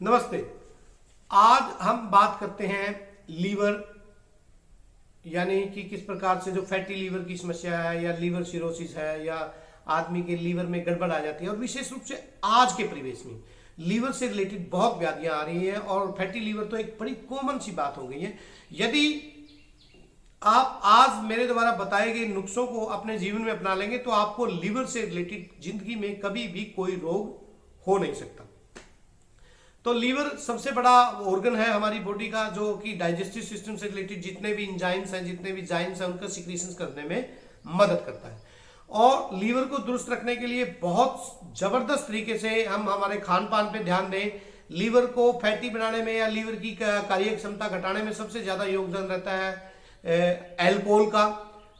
नमस्ते। आज हम बात करते हैं लीवर, यानी कि किस प्रकार से जो फैटी लीवर की समस्या है या लीवर सिरोसिस है या आदमी के लीवर में गड़बड़ आ जाती है, और विशेष रूप से आज के परिवेश में लीवर से रिलेटेड बहुत व्याधियां आ रही हैं और फैटी लीवर तो एक बड़ी कॉमन सी बात हो गई है। यदि आप आज मेरे द्वारा बताए गए नुस्खों को अपने जीवन में अपना लेंगे तो आपको लीवर से रिलेटेड जिंदगी में कभी भी कोई रोग हो नहीं सकता। तो लीवर सबसे बड़ा ऑर्गन है हमारी बॉडी का, जो कि डाइजेस्टिव सिस्टम से रिलेटेड जितने भी एंजाइम्स हैं, जितने भी जाइम्स हैं, उनका सिक्रीशंस करने में मदद करता है। और लीवर को दुरुस्त रखने के लिए बहुत जबरदस्त तरीके से हम हमारे खान पान पे ध्यान दें। लीवर को फैटी बनाने में या लीवर की कार्य क्षमता घटाने में सबसे ज्यादा योगदान रहता है अल्कोहल का।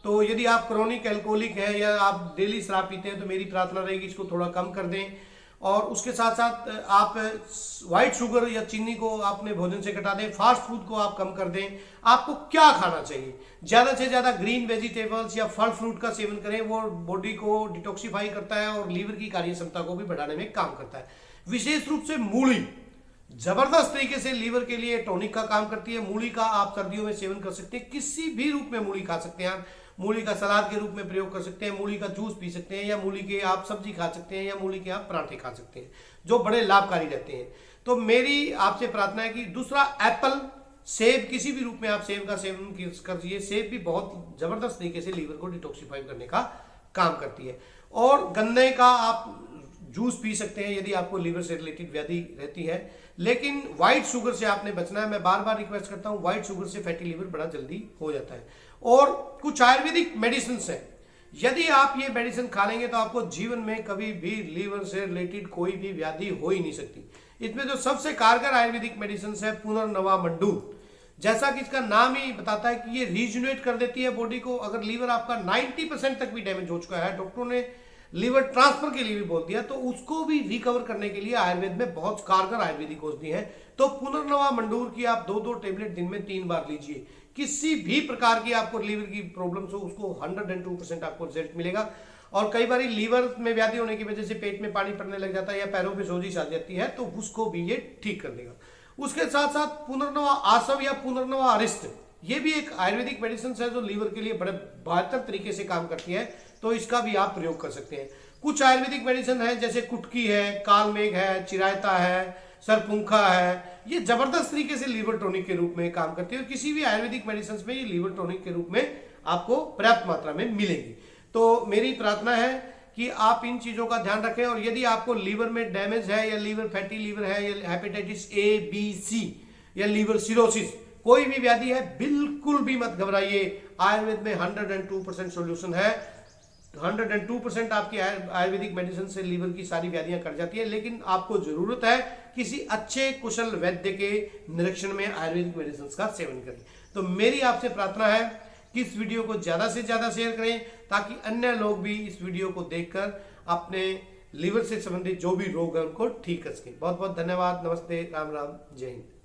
तो यदि आप क्रोनिक अल्कोहलिक है या आप डेली शराब पीते हैं तो मेरी प्रार्थना रहेगी इसको थोड़ा कम कर दें। और उसके साथ साथ आप व्हाइट शुगर या चीनी को अपने भोजन से घटा दें, फास्ट फूड को आप कम कर दें। आपको क्या खाना चाहिए, ज्यादा से ज्यादा ग्रीन वेजिटेबल्स या फल फ्रूट का सेवन करें, वो बॉडी को डिटॉक्सिफाई करता है और लीवर की कार्य क्षमता को भी बढ़ाने में काम करता है। विशेष रूप से मूली जबरदस्त तरीके से लीवर के लिए टॉनिक का काम करती है। मूली का आप सर्दियों में सेवन कर सकते हैं, किसी भी रूप में मूली खा सकते हैं। आप मूली का सलाद के रूप में प्रयोग कर सकते हैं, मूली का जूस पी सकते हैं, या मूली के आप सब्जी खा सकते हैं, या मूली के आप पराठे खा सकते हैं, जो बड़े लाभकारी रहते हैं। तो मेरी आपसे प्रार्थना है कि दूसरा एप्पल, सेब, किसी भी रूप में आप सेब का सेवन कीजिए। सेब भी बहुत जबरदस्त तरीके से लीवर को डिटॉक्सिफाई करने का काम करती है। और गन्ने का आप जूस पी सकते हैं यदि आपको लीवर से रिलेटेड व्याधि रहती है। लेकिन व्हाइट शुगर से आपने बचना है। मैं बार बार रिक्वेस्ट करता हूं, व्हाइट शुगर से फैटी लीवर बड़ा जल्दी हो जाता है। और कुछ आयुर्वेदिक मेडिसिन है, यदि आप ये मेडिसिन खा लेंगे तो आपको जीवन में कभी भी लीवर से रिलेटेड कोई भी व्याधि हो ही नहीं सकती। इसमें जो सबसे कारगर आयुर्वेदिक मेडिसिन है पुनर्नवा मंडूर, जैसा कि इसका नाम ही बताता है कि ये रीजुनेट कर देती है बॉडी को। अगर लीवर आपका 90% तक भी डैमेज हो चुका है, डॉक्टरों ने लीवर ट्रांसफर के लिए भी बोल दिया, तो उसको भी रिकवर करने के लिए आयुर्वेद में बहुत कारगर आयुर्वेदिक औषधि है। तो पुनर्नवा मंडूर की आप 2-2 टेबलेट दिन में 3 बार लीजिए। किसी भी प्रकार की आपको लीवर की प्रॉब्लम्स हो उसको 102% आपको रिजल्ट मिलेगा। और कई बार लीवर में व्याधि होने की वजह से पेट में पानी पड़ने लग जाता है या पैरों में सोजिश आ जाती है, तो उसको भी ये ठीक कर देगा। उसके साथ साथ पुनर्नवा आसव या पुनर्नवा अरिष्ट, ये भी एक आयुर्वेदिक मेडिसिन है जो लीवर के लिए बड़े बेहतर तरीके से काम करती है, तो इसका भी आप प्रयोग कर सकते हैं। कुछ आयुर्वेदिक मेडिसिन है जैसे कुटकी है, कालमेघ है, चिरायता है, सरपुंखा है, ये जबरदस्त तरीके से लीवर टॉनिक के रूप में काम करती है। और किसी भी आयुर्वेदिक मेडिसिन में ये लीवर टॉनिक के रूप में आपको पर्याप्त मात्रा में मिलेगी। तो मेरी प्रार्थना है कि आप इन चीजों का ध्यान रखें। और यदि आपको लीवर में डैमेज है या लीवर फैटी लीवर है या हेपेटाइटिस A, B, C या लीवर सिरोसिस, कोई भी व्याधि है, बिल्कुल भी मत घबराइए। आयुर्वेद में 102% सोल्यूशन है। 102% आपकी आयुर्वेदिक मेडिसिन से लीवर की सारी व्याधियां कट जाती है। लेकिन आपको जरूरत है किसी अच्छे कुशल वैद्य के निरीक्षण में आयुर्वेदिक मेडिसिन का सेवन करें। तो मेरी आपसे प्रार्थना है कि इस वीडियो को ज्यादा से ज्यादा शेयर करें ताकि अन्य लोग भी इस वीडियो को देखकर अपने लीवर से संबंधित जो भी रोग है उनको ठीक कर सकें। बहुत बहुत धन्यवाद। नमस्ते, राम राम, जय हिंद।